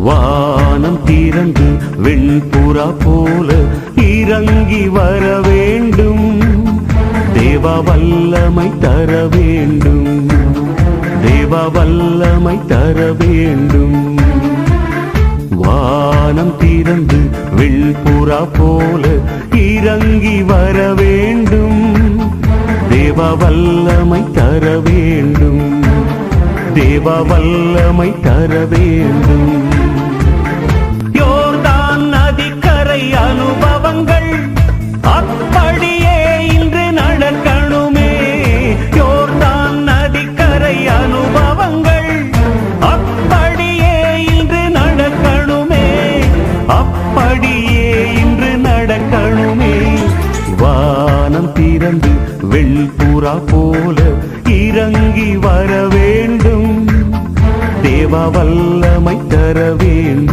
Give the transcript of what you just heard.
வானம் திறந்து வெண்புறா போல இறங்கி வர வேண்டும். தேவ வல்லமை தர வேண்டும். தேவ வல்லமை தர வேண்டும். வானம் திறந்து வெண்புறா போல இறங்கி வர வேண்டும். தேவ வல்லமை தர வேண்டும். தேவ வல்லமை தர வேண்டும். யோர்தான் நதிக்கரை அனுபவங்கள் அப்படியே இன்று நடக்கணுமே. யோர்தான் நதிக்கரை அனுபவங்கள் அப்படியே இன்று நடக்கணுமே. அப்படியே இன்று நடக்கணுமே. வானம் திறந்து வெண்புறா போல இறங்கி வர வேண்டும். தேவ வல்லமை தர வேண்டும்.